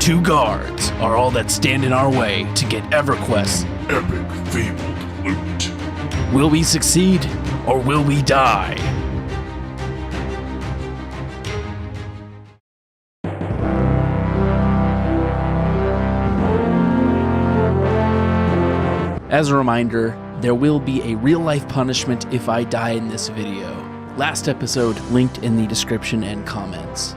2 guards are all that stand in our way to get EverQuest's Epic fabled loot. Will we succeed or will we die? As a reminder, there will be a real-life punishment if I die in this video. Last episode linked in the description and comments.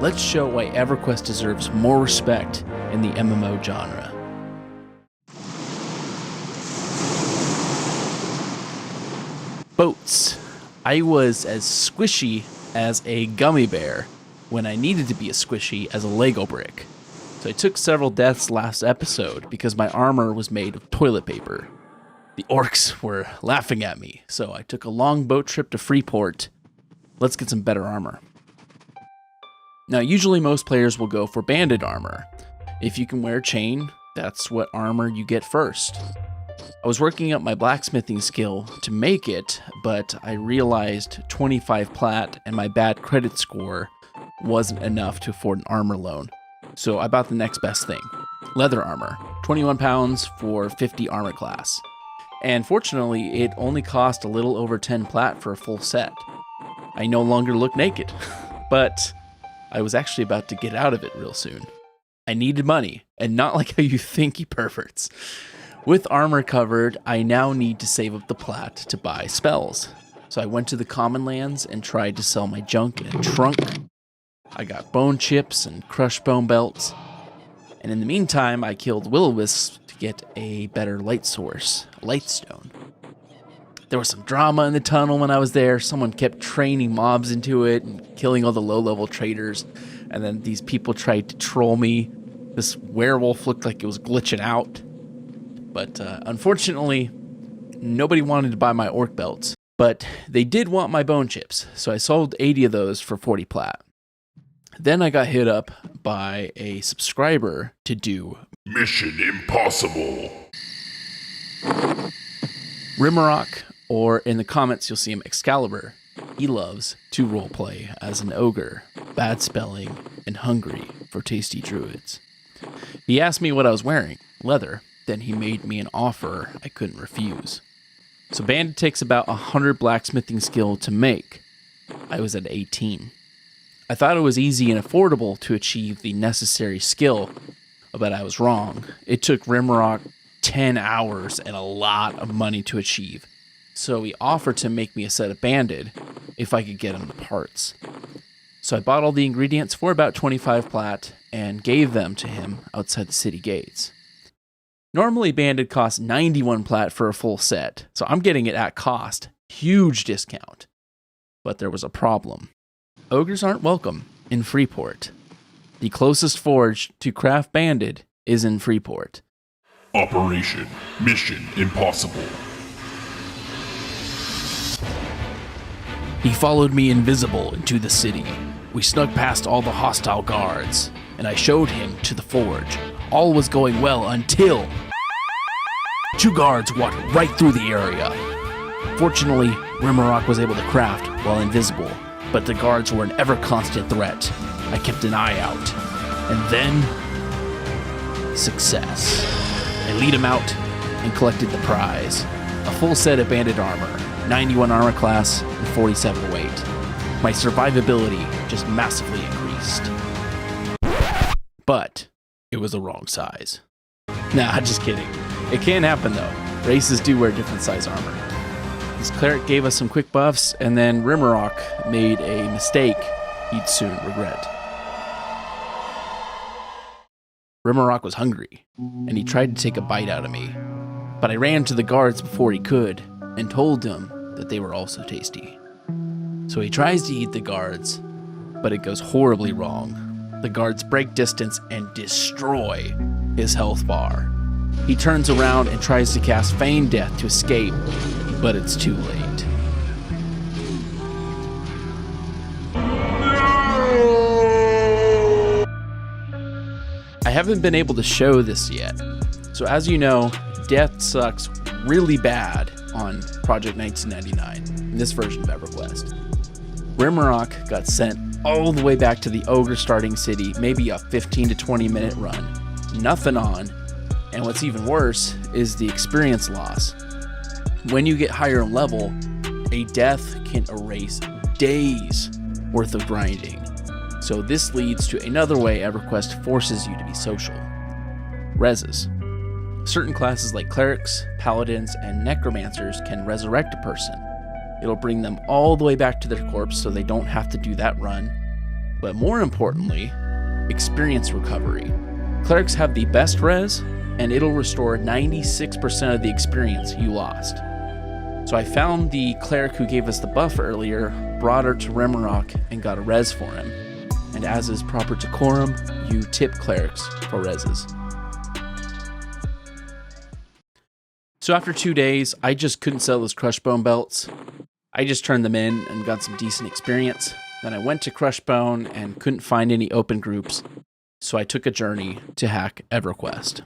Let's show why EverQuest deserves more respect in the MMO genre. Boats. I was as squishy as a gummy bear when I needed to be as squishy as a Lego brick. So I took several deaths last episode because my armor was made of toilet paper. The orcs were laughing at me, so I took a long boat trip to Freeport. Let's get some better armor. Now, usually most players will go for banded armor. If you can wear chain, that's what armor you get first. I was working up my blacksmithing skill to make it, but I realized 25 plat and my bad credit score wasn't enough to afford an armor loan. So I bought the next best thing, leather armor, 21 pounds for 50 armor class. And fortunately, it only cost a little over 10 plat for a full set. I no longer look naked, but I was actually about to get out of it real soon. I needed money, and not like how you think, you perverts. With armor covered, I now need to save up the plat to buy spells. So I went to the common lands and tried to sell my junk in a trunk. I got bone chips and crushed bone belts. And in the meantime, I killed Willowists to get a better light source, a lightstone. There was some drama in the tunnel when I was there. Someone kept training mobs into it and killing all the low-level traders. And then these people tried to troll me. This werewolf looked like it was glitching out. But unfortunately, nobody wanted to buy my orc belts. But they did want my bone chips, so I sold 80 of those for 40 plat. Then I got hit up by a subscriber to do Mission Impossible. Rimrock, or in the comments you'll see him Excalibur. He loves to roleplay as an ogre, bad spelling, and hungry for tasty druids. He asked me what I was wearing, leather, then he made me an offer I couldn't refuse. So banded takes about 100 blacksmithing skill to make. I was at 18. I thought it was easy and affordable to achieve the necessary skill, but I was wrong. It took Rimrock 10 hours and a lot of money to achieve. So he offered to make me a set of banded if I could get him the parts. So I bought all the ingredients for about 25 plat and gave them to him outside the city gates. Normally banded costs 91 plat for a full set, so I'm getting it at cost, huge discount. But there was a problem. Ogres aren't welcome in Freeport. The closest forge to craft banded is in Freeport. Operation Mission Impossible. He followed me invisible into the city. We snuck past all the hostile guards, and I showed him to the forge. All was going well until 2 guards walked right through the area. Fortunately, Rimrock was able to craft while invisible, but the guards were an ever-constant threat. I kept an eye out. And then, success. I lead him out and collected the prize. A full set of banded armor, 91 armor class, and 47 weight. My survivability just massively increased. But it was the wrong size. Nah, just kidding. It can happen though. Races do wear different size armor. This cleric gave us some quick buffs, and then Rimrock made a mistake he'd soon regret. Rimrock was hungry, and he tried to take a bite out of me. But I ran to the guards before he could, and told them that they were also tasty. So he tries to eat the guards, but it goes horribly wrong. The guards break distance and destroy his health bar. He turns around and tries to cast Feign Death to escape, but it's too late. I haven't been able to show this yet. So as you know, death sucks really bad on Project 1999, in this version of EverQuest. Rimrock got sent all the way back to the Ogre starting city, maybe a 15 to 20 minute run. Nothing on. And what's even worse is the experience loss. When you get higher in level, a death can erase days worth of grinding. So this leads to another way EverQuest forces you to be social. Reses. Certain classes like clerics, paladins, and necromancers can resurrect a person. It'll bring them all the way back to their corpse so they don't have to do that run. But more importantly, experience recovery. Clerics have the best res, and it'll restore 96% of the experience you lost. So I found the cleric who gave us the buff earlier, brought her to Rimrock, and got a res for him. And as is proper decorum, you tip clerics for reses. So after 2 days, I just couldn't sell those Crushbone belts. I just turned them in and got some decent experience. Then I went to Crushbone and couldn't find any open groups, so I took a journey to hack EverQuest.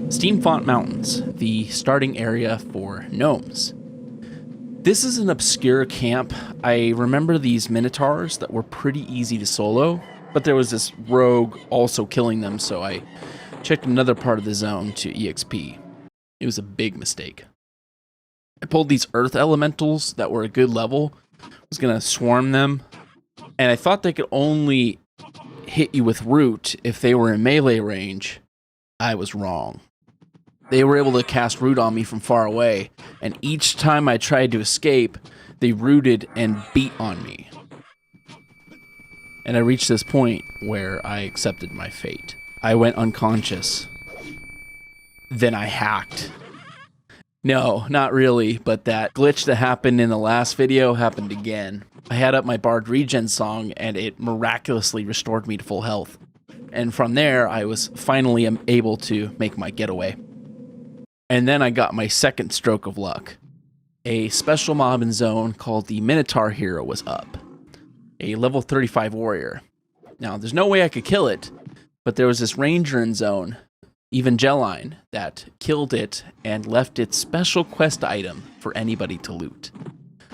Steamfont Mountains, the starting area for gnomes. This is an obscure camp. I remember these Minotaurs that were pretty easy to solo, but there was this rogue also killing them, so I checked another part of the zone to EXP. It was a big mistake. I pulled these earth elementals that were a good level, was going to swarm them, and I thought they could only hit you with root if they were in melee range. I was wrong. They were able to cast root on me from far away, and each time I tried to escape, they rooted and beat on me. And I reached this point where I accepted my fate. I went unconscious. Then I hacked. No, not really, but that glitch that happened in the last video happened again. I had up my Bard Regen song, and it miraculously restored me to full health. And from there, I was finally able to make my getaway. And then I got my second stroke of luck. A special mob in zone called the Minotaur hero was up. A level 35 warrior. Now, there's no way I could kill it, but there was this ranger in zone, Evangeline, that killed it and left its special quest item for anybody to loot.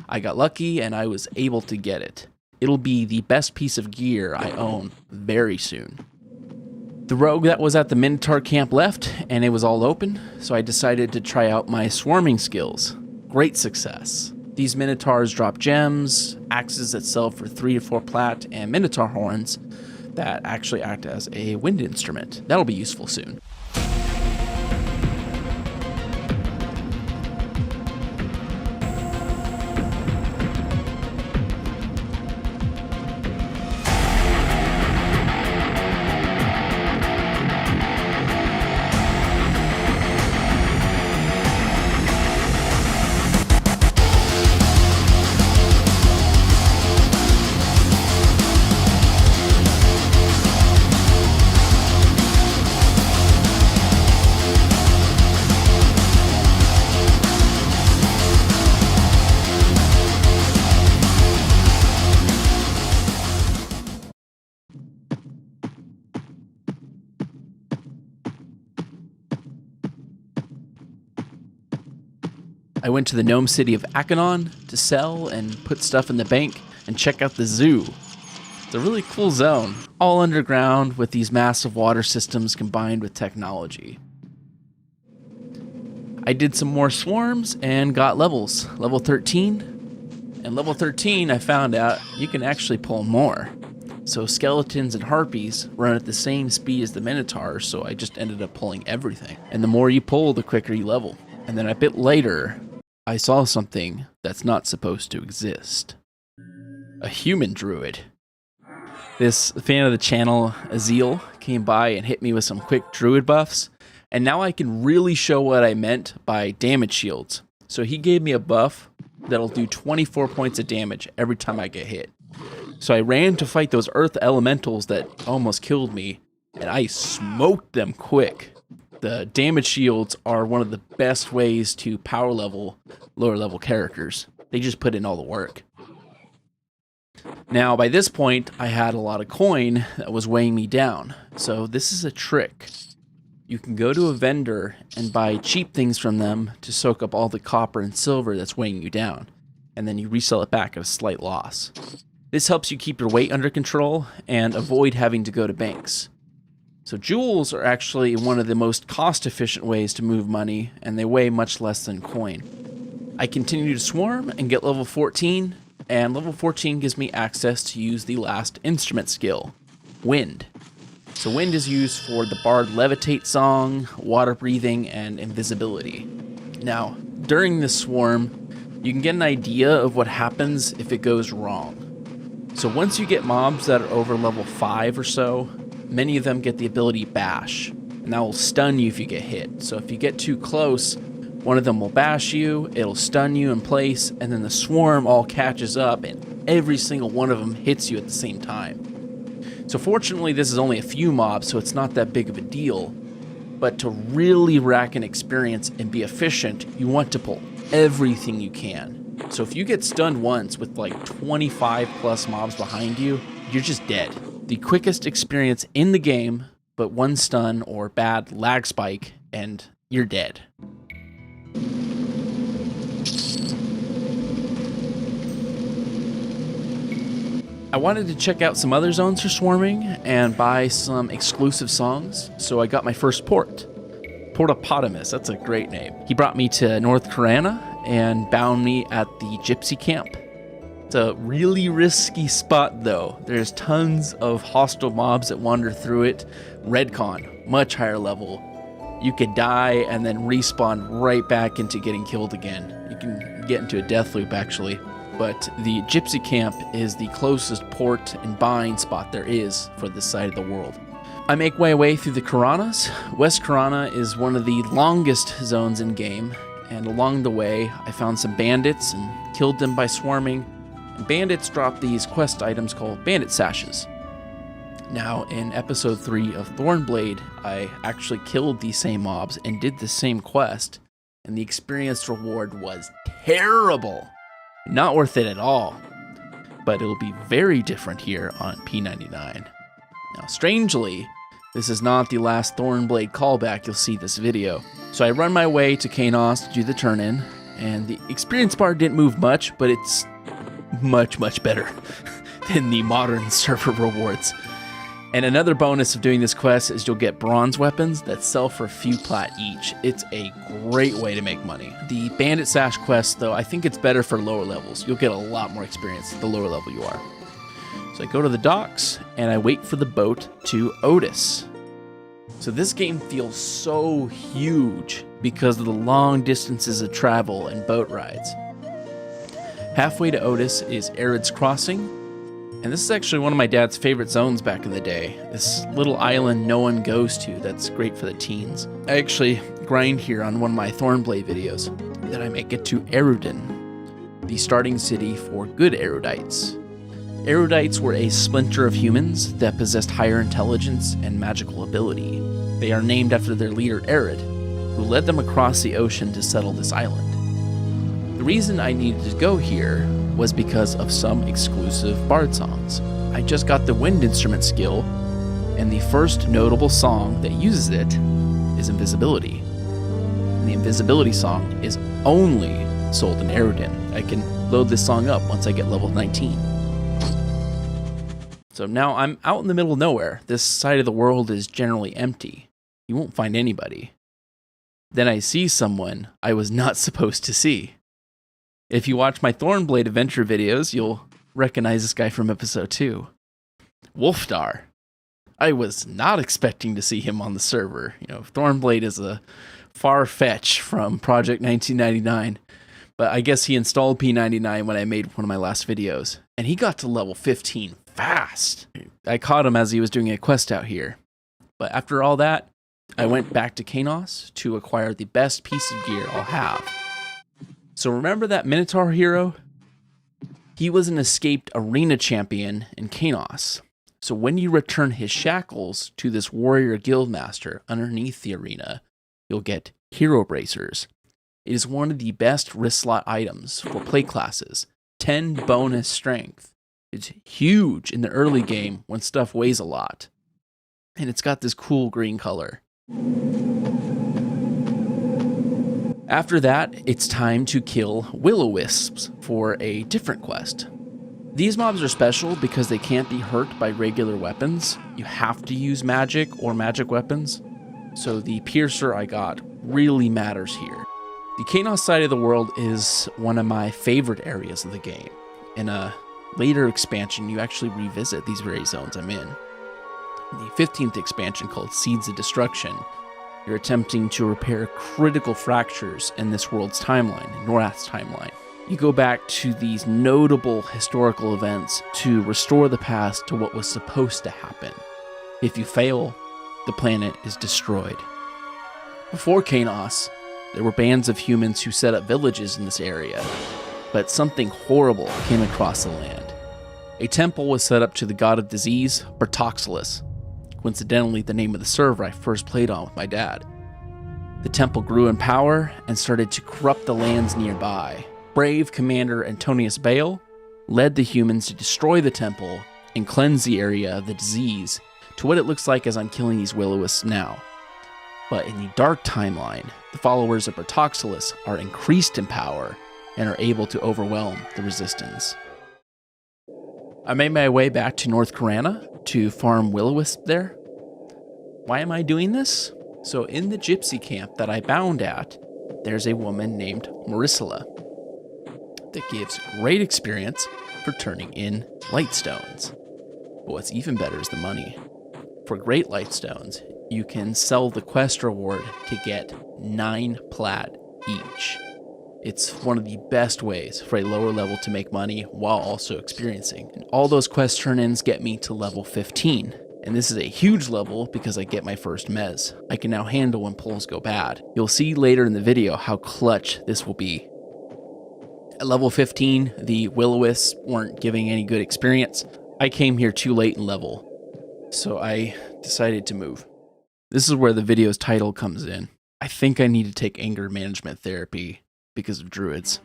I got lucky and I was able to get it. It'll be the best piece of gear I own very soon. The rogue that was at the Minotaur camp left, and it was all open, so I decided to try out my swarming skills. Great success. These Minotaurs drop gems, axes that sell for 3 to 4 plat, and Minotaur horns that actually act as a wind instrument. That'll be useful soon. I went to the gnome city of Akanon to sell and put stuff in the bank and check out the zoo. It's a really cool zone, all underground with these massive water systems combined with technology. I did some more swarms and got levels, level 13. And level 13, I found out you can actually pull more. So skeletons and harpies run at the same speed as the Minotaurs, so I just ended up pulling everything. And the more you pull, the quicker you level. And then a bit later, I saw something that's not supposed to exist. A human druid. This fan of the channel, Azil, came by and hit me with some quick druid buffs, and now I can really show what I meant by damage shields. So he gave me a buff that'll do 24 points of damage every time I get hit. So I ran to fight those earth elementals that almost killed me, and I smoked them quick. The damage shields are one of the best ways to power level lower level characters. They just put in all the work. Now, by this point, I had a lot of coin that was weighing me down. So this is a trick. You can go to a vendor and buy cheap things from them to soak up all the copper and silver that's weighing you down, and then you resell it back at a slight loss. This helps you keep your weight under control and avoid having to go to banks. So jewels are actually one of the most cost-efficient ways to move money, and they weigh much less than coin. I continue to swarm and get level 14, and level 14 gives me access to use the last instrument skill, Wind. So wind is used for the Bard Levitate song, water breathing, and invisibility. Now, during this swarm, you can get an idea of what happens if it goes wrong. So once you get mobs that are over level 5 or so, many of them get the ability Bash, and that will stun you if you get hit. So if you get too close, one of them will bash you, it'll stun you in place, and then the swarm all catches up, and every single one of them hits you at the same time. So fortunately, this is only a few mobs, so it's not that big of a deal. But to really rack in experience and be efficient, you want to pull everything you can. So if you get stunned once with like 25 plus mobs behind you, you're just dead. The quickest experience in the game, but one stun or bad lag spike, and you're dead. I wanted to check out some other zones for swarming and buy some exclusive songs, so I got my first port. Portopotamus, that's a great name. He brought me to North Carana and bound me at the Gypsy Camp. It's a really risky spot though. There's tons of hostile mobs that wander through it. Redcon, much higher level. You could die and then respawn right back into getting killed again. You can get into a death loop actually. But the Gypsy Camp is the closest port and bind spot there is for this side of the world. I make my way through the Karanas. West Karana is one of the longest zones in game, and along the way I found some bandits and killed them by swarming. Bandits drop these quest items called bandit sashes. Now, in episode 3 of Thornblade, I actually killed these same mobs and did the same quest, and the experience reward was terrible. Not worth it at all. But it'll be very different here on P99. Now, strangely, this is not the last Thornblade callback you'll see this video. So I run my way to Kanos to do the turn-in, and the experience bar didn't move much, but it's much, much better than the modern server rewards. And another bonus of doing this quest is you'll get bronze weapons that sell for a few plat each. It's a great way to make money. The Bandit Sash quest, though, I think it's better for lower levels. You'll get a lot more experience the lower level you are. So I go to the docks, and I wait for the boat to Otis. So this game feels so huge because of the long distances of travel and boat rides. Halfway to Otis is Arid's Crossing, and this is actually one of my dad's favorite zones back in the day. This little island no one goes to that's great for the teens. I actually grind here on one of my Thornblade videos. Then I make it to Erudin, the starting city for good erudites. Erudites were a splinter of humans that possessed higher intelligence and magical ability. They are named after their leader Arid, who led them across the ocean to settle this island. The reason I needed to go here was because of some exclusive bard songs. I just got the wind instrument skill, and the first notable song that uses it is Invisibility. And the Invisibility song is only sold in Erudin. I can load this song up once I get level 19. So now I'm out in the middle of nowhere. This side of the world is generally empty. You won't find anybody. Then I see someone I was not supposed to see. If you watch my Thornblade adventure videos, you'll recognize this guy from episode 2. Wolfdar. I was not expecting to see him on the server. You know, Thornblade is a far fetch from Project 1999, but I guess he installed P99 when I made one of my last videos, and he got to level 15 fast. I caught him as he was doing a quest out here. But after all that, I went back to Kanos to acquire the best piece of gear I'll have. So remember that Minotaur hero? He was an escaped arena champion in Kanos. So when you return his shackles to this warrior guildmaster underneath the arena, you'll get hero bracers. It is one of the best wrist slot items for play classes. 10 bonus strength. It's huge in the early game when stuff weighs a lot. And it's got this cool green color. After that, it's time to kill Willowisps for a different quest. These mobs are special because they can't be hurt by regular weapons. You have to use magic or magic weapons. So the piercer I got really matters here. The Kanos side of the world is one of my favorite areas of the game. In a later expansion, you actually revisit these very zones I'm in. In the 15th expansion, called Seeds of Destruction, you're attempting to repair critical fractures in this world's timeline, in Norath's timeline. You go back to these notable historical events to restore the past to what was supposed to happen. If you fail, the planet is destroyed. Before Kanos, there were bands of humans who set up villages in this area, but something horrible came across the land. A temple was set up to the god of disease, Bartoxylus, coincidentally the name of the server I first played on with my dad. The temple grew in power and started to corrupt the lands nearby. Brave Commander Antonius Bale led the humans to destroy the temple and cleanse the area of the disease to what it looks like as I'm killing these Willowists now. But in the dark timeline, the followers of Bartoxylus are increased in power and are able to overwhelm the resistance. I made my way back to North Corana to farm Willowisp there. Why am I doing this? So in the gypsy camp that I bound at, there's a woman named Marissala that gives great experience for turning in lightstones. But what's even better is the money. For great lightstones, you can sell the quest reward to get 9 plat each. It's one of the best ways for a lower level to make money while also experiencing. And all those quest turn-ins get me to level 15. And this is a huge level because I get my first mez. I can now handle when pulls go bad. You'll see later in the video how clutch this will be. At level 15, the Willowists weren't giving any good experience. I came here too late in level, so I decided to move. This is where the video's title comes in. I think I need to take anger management therapy because of druids.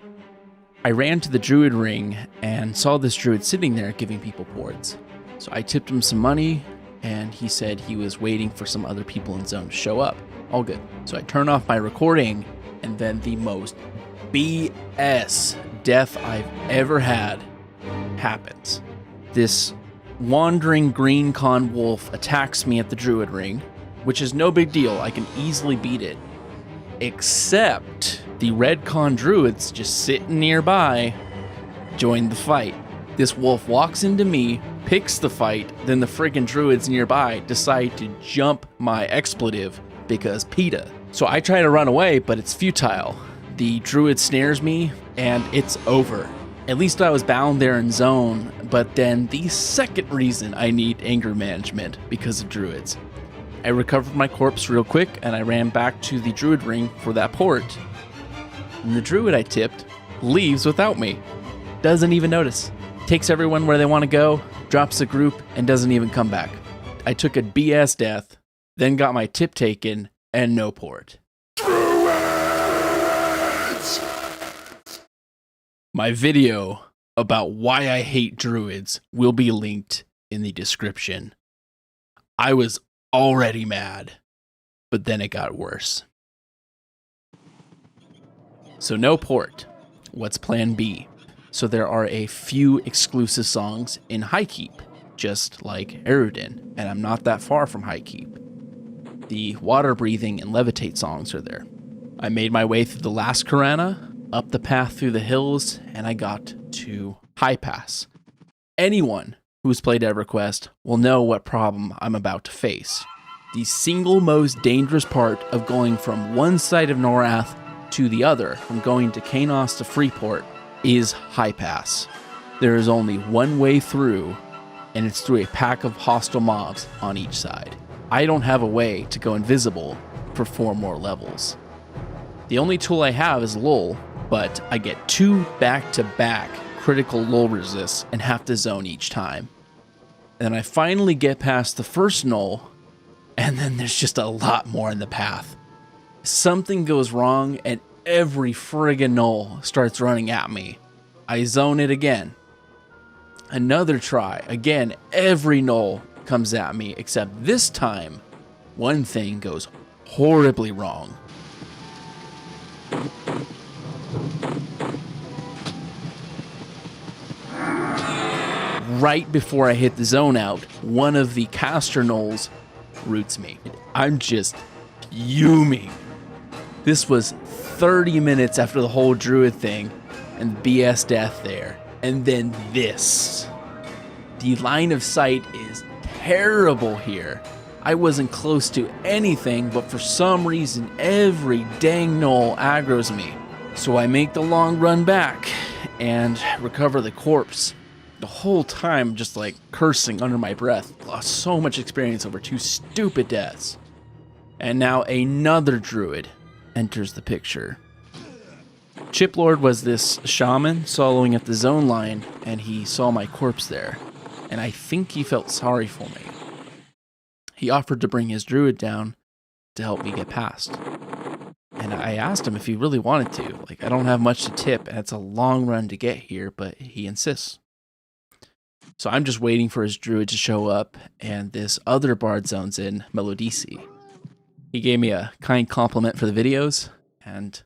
I ran to the druid ring and saw this druid sitting there giving people boards. So I tipped him some money and he said he was waiting for some other people in zone to show up. All good. So I turn off my recording and then the most BS death I've ever had happens. This wandering green con wolf attacks me at the druid ring, which is no big deal. I can easily beat it. Except the red con druids just sitting nearby join the fight. This wolf walks into me, picks the fight, then the friggin' druids nearby decide to jump my expletive because PETA. So I try to run away, but it's futile. The druid snares me and it's over. At least I was bound there in zone, but then the second reason I need anger management because of druids. I recovered my corpse real quick and I ran back to the druid ring for that port. And the druid I tipped leaves without me. Doesn't even notice. Takes everyone where they want to go, drops the group, and doesn't even come back. I took a BS death, then got my tip taken, and no port. Druids! My video about why I hate druids will be linked in the description. I was already mad, but then it got worse. So no port. What's plan B? So there are a few exclusive songs in Highkeep, just like Erudin, and I'm not that far from Highkeep. The water breathing and levitate songs are there. I made my way through the last Corana, up the path through the hills, and I got to High Pass. Anyone who's played EverQuest will know what problem I'm about to face. The single most dangerous part of going from one side of Norath to the other, from going to Kanos to Freeport, is High Pass. There is only one way through, and it's through a pack of hostile mobs on each side. I don't have a way to go invisible for 4 more levels. The only tool I have is Lull, but I get 2 back-to-back critical Lull resists and have to zone each time. And I finally get past the first null, and then there's just a lot more in the path. Something goes wrong, and every friggin' null starts running at me. I zone it again. Another try. Again, every null comes at me, except this time, one thing goes horribly wrong. Right before I hit the zone out, one of the caster gnolls roots me. I'm just fuming. This was 30 minutes after the whole druid thing and BS death there. And then this. The line of sight is terrible here. I wasn't close to anything, but for some reason, every dang gnoll aggroes me. So I make the long run back and recover the corpse. The whole time, just like cursing under my breath. Lost so much experience over 2 stupid deaths. And now another druid enters the picture. Chiplord was this shaman soloing at the zone line, and he saw my corpse there. And I think he felt sorry for me. He offered to bring his druid down to help me get past. And I asked him if he really wanted to. Like, I don't have much to tip, and it's a long run to get here, but he insists. So I'm just waiting for his druid to show up, and this other bard zones in, Melodici. He gave me a kind compliment for the videos, and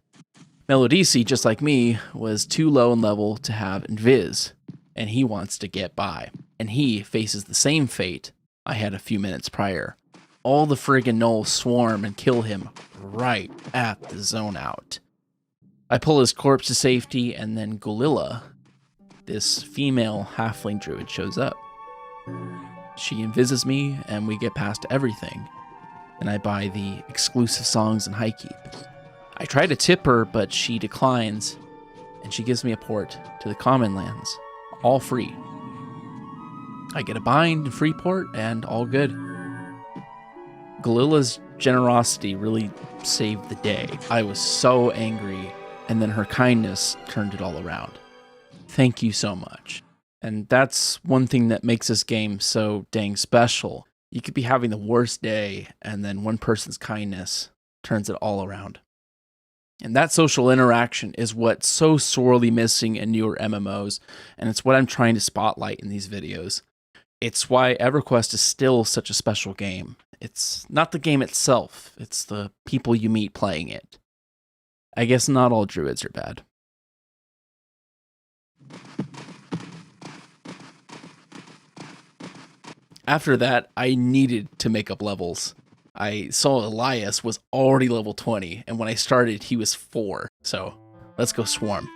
Melodici, just like me, was too low in level to have Invis, and he wants to get by. And he faces the same fate I had a few minutes prior. All the friggin' gnolls swarm and kill him right at the zone out. I pull his corpse to safety, and then Golilla, this female halfling druid, shows up. She invises me, and we get past everything, and I buy the exclusive songs and high keep. I try to tip her, but she declines, and she gives me a port to the common lands, all free. I get a bind and free port, and all good. Galilla's generosity really saved the day. I was so angry, and then her kindness turned it all around. Thank you so much. And that's one thing that makes this game so dang special. You could be having the worst day, and then one person's kindness turns it all around. And that social interaction is what's so sorely missing in newer MMOs, and it's what I'm trying to spotlight in these videos. It's why EverQuest is still such a special game. It's not the game itself, it's the people you meet playing it. I guess not all druids are bad. After that, I needed to make up levels. I saw Elias was already level 20, and when I started, he was 4. So let's go swarm.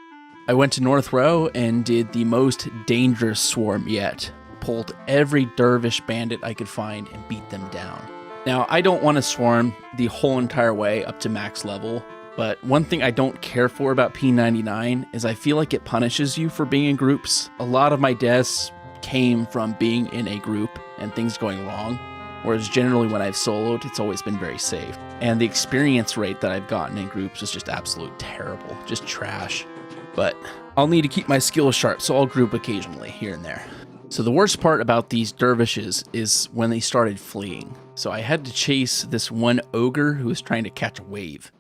I went to North Row and did the most dangerous swarm yet. Pulled every dervish bandit I could find and beat them down. Now, I don't want to swarm the whole entire way up to max level, but one thing I don't care for about P99 is I feel like it punishes you for being in groups. A lot of my deaths came from being in a group and things going wrong, whereas generally when I've soloed, it's always been very safe. And the experience rate that I've gotten in groups is just absolute terrible, just trash. But I'll need to keep my skills sharp, so I'll group occasionally here and there. So the worst part about these dervishes is when they started fleeing. So I had to chase this one ogre who was trying to catch a wave.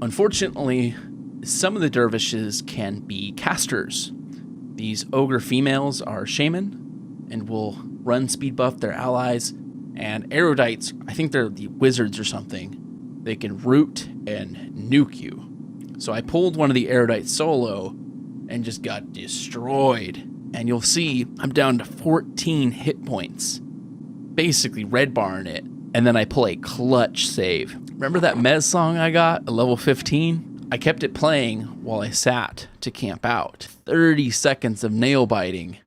Unfortunately, some of the dervishes can be casters. These ogre females are shaman and will run speed buff their allies, and erudites, I think they're the wizards or something, they can root and nuke you. So I pulled one of the erudites solo and just got destroyed. And you'll see I'm down to 14 hit points. Basically red barring it. And then I pull a clutch save. Remember that Mez song I got at level 15? I kept it playing while I sat to camp out. 30 seconds of nail biting,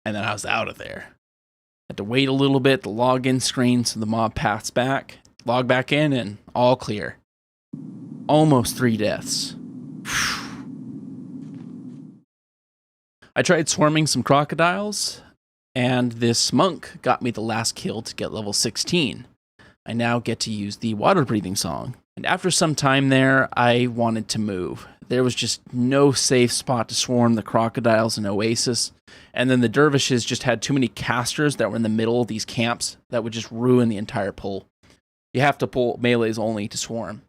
and then I was out of there. Had to wait a little bit, the login screen, so the mob passed back. Log back in, and all clear. Almost 3 deaths. I tried swarming some crocodiles, and this monk got me the last kill to get level 16. I now get to use the water breathing song. And after some time there, I wanted to move. There was just no safe spot to swarm the crocodiles in Oasis. And then the dervishes just had too many casters that were in the middle of these camps that would just ruin the entire pull. You have to pull melees only to swarm.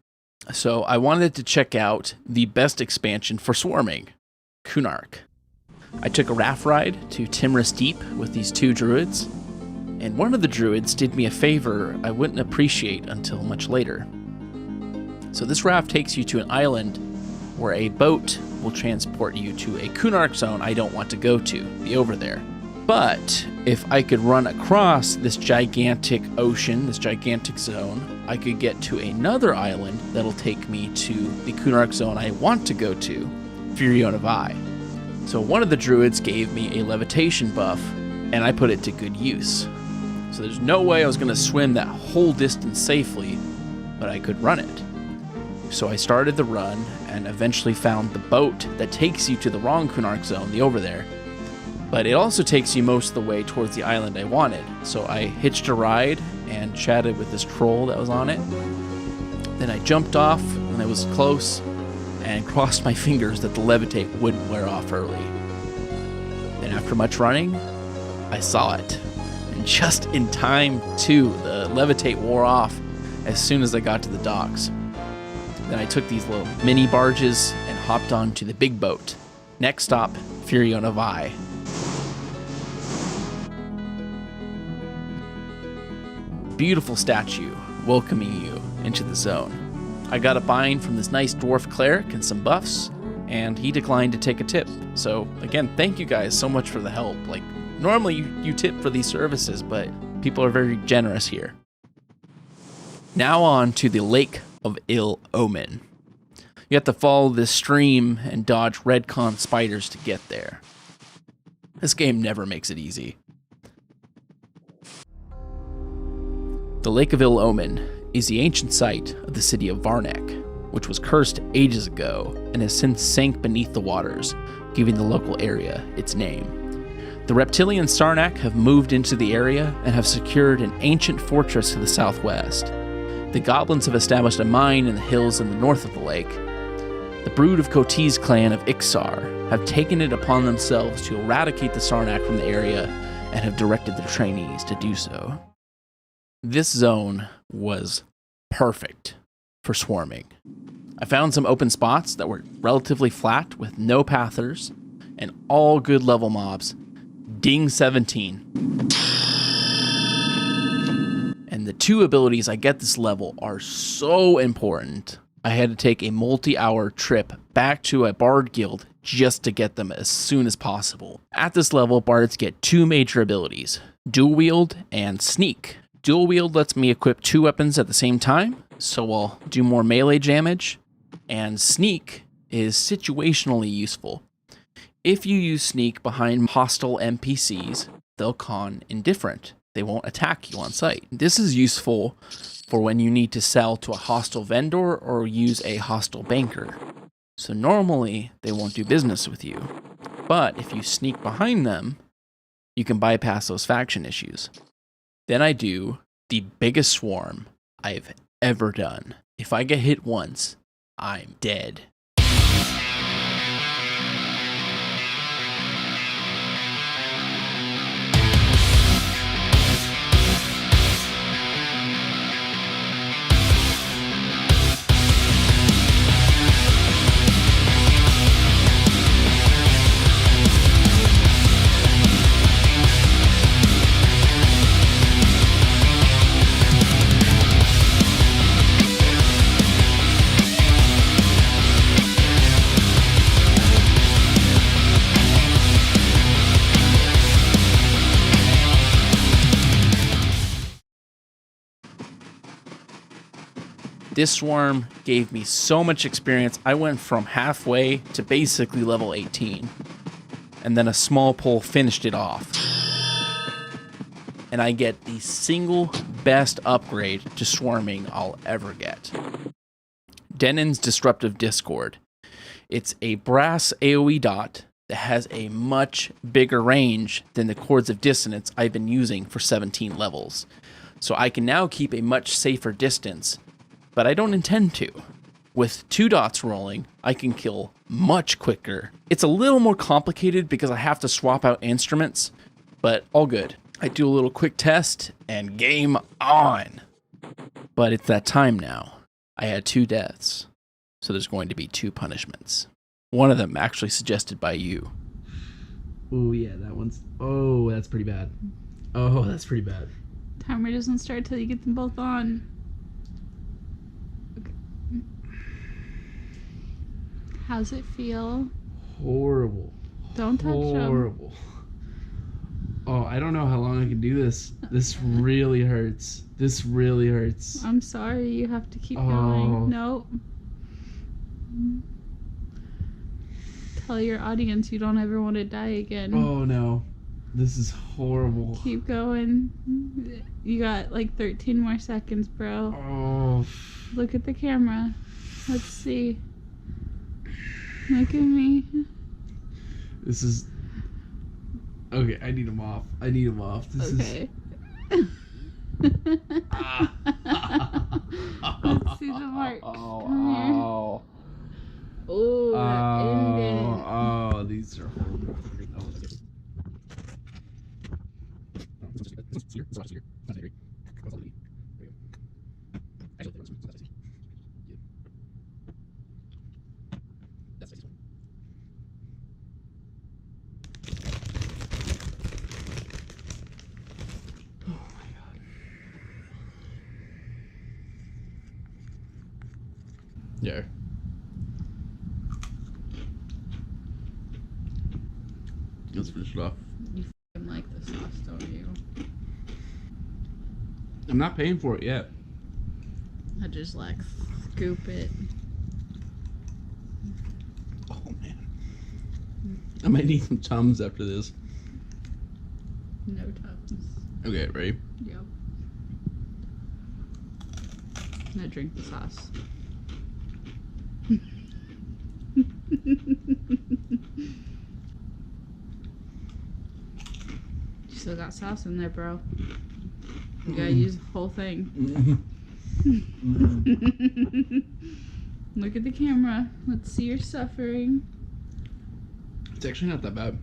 So I wanted to check out the best expansion for swarming, Kunark. I took a raft ride to Timorous Deep with these 2 druids, And one of the druids did me a favor I wouldn't appreciate until much later. So this raft takes you to an island where a boat will transport you to a Kunark zone I don't want to go to, the over there. But if I could run across this gigantic ocean, this gigantic zone, I could get to another island that'll take me to the Kunark zone I want to go to, Firion of Eye. So one of the druids gave me a levitation buff, and I put it to good use. So there's no way I was going to swim that whole distance safely, but I could run it. So I started the run and eventually found the boat that takes you to the wrong Kunark zone, the over there. But it also takes you most of the way towards the island I wanted. So I hitched a ride and chatted with this troll that was on it. Then I jumped off when it was close and crossed my fingers that the levitate wouldn't wear off early. And after much running, I saw it. And just in time, too, the levitate wore off as soon as I got to the docks. Then I took these little mini barges and hopped onto the big boat. Next stop, Firion of Eye. Beautiful statue welcoming you into the zone. I got a bind from this nice dwarf cleric and some buffs, and he declined to take a tip. So again, thank you guys so much for the help. Like, normally you tip for these services, but people are very generous here. Now on to the Lake of Ill Omen. You have to follow this stream and dodge redcon spiders to get there. This game never makes it easy. The Lake of Ill Omen is the ancient site of the city of Varnek, which was cursed ages ago and has since sank beneath the waters, giving the local area its name. The reptilian Sarnak have moved into the area and have secured an ancient fortress to the southwest. The goblins have established a mine in the hills in the north of the lake. The brood of Koti's clan of Ixar have taken it upon themselves to eradicate the Sarnak from the area and have directed their trainees to do so. This zone was perfect for swarming. I found some open spots that were relatively flat with no pathers and all good level mobs. Ding 17. And the two abilities I get this level are so important. I had to take a multi-hour trip back to a bard guild just to get them as soon as possible. At this level, bards get two major abilities, dual wield and sneak. Dual wield lets me equip two weapons at the same time, so I'll do more melee damage, and sneak is situationally useful. If you use sneak behind hostile NPCs, they'll con indifferent. They won't attack you on sight. This is useful for when you need to sell to a hostile vendor or use a hostile banker. So normally, they won't do business with you. But if you sneak behind them, you can bypass those faction issues. Then I do the biggest swarm I've ever done. If I get hit once, I'm dead. This swarm gave me so much experience. I went from halfway to basically level 18. And then a small pull finished it off. And I get the single best upgrade to swarming I'll ever get. Denon's Disruptive Discord. It's a brass AoE dot that has a much bigger range than the Chords of Dissonance I've been using for 17 levels. So I can now keep a much safer distance, but I don't intend to. With two dots rolling, I can kill much quicker. It's a little more complicated because I have to swap out instruments, but all good. I do a little quick test and game on. But it's that time now. I had 2 deaths, so there's going to be 2 punishments. One of them actually suggested by you. Oh yeah, that one's... Oh, that's pretty bad. Oh, that's pretty bad. Timer doesn't start till you get them both on. Okay. How's it feel? Horrible. Don't touch them. Horrible. Oh, I don't know how long I can do this. This really hurts. This really hurts. I'm sorry, you have to keep Oh. going. Nope. Tell your audience you don't ever want to die again. Oh no. This is horrible. Keep going. You got like 13 more seconds, bro. Oh. Look at the camera. Let's see. Look at me. This is... Okay, I need him off. I need him off. This Okay. is... Let's see the mark. Oh, Come here. oh. Oh, that ended. Oh, these are horrible. Yeah. Let's finish it off. You f***ing like the sauce, don't you? I'm not paying for it yet. I just like scoop it. Oh man. I might need some Tums after this. No Tums. Okay, ready? Yep. Now drink the sauce. You still got sauce in there, bro. You gotta use the whole thing. Look at the camera. Let's see your suffering. It's actually not that bad.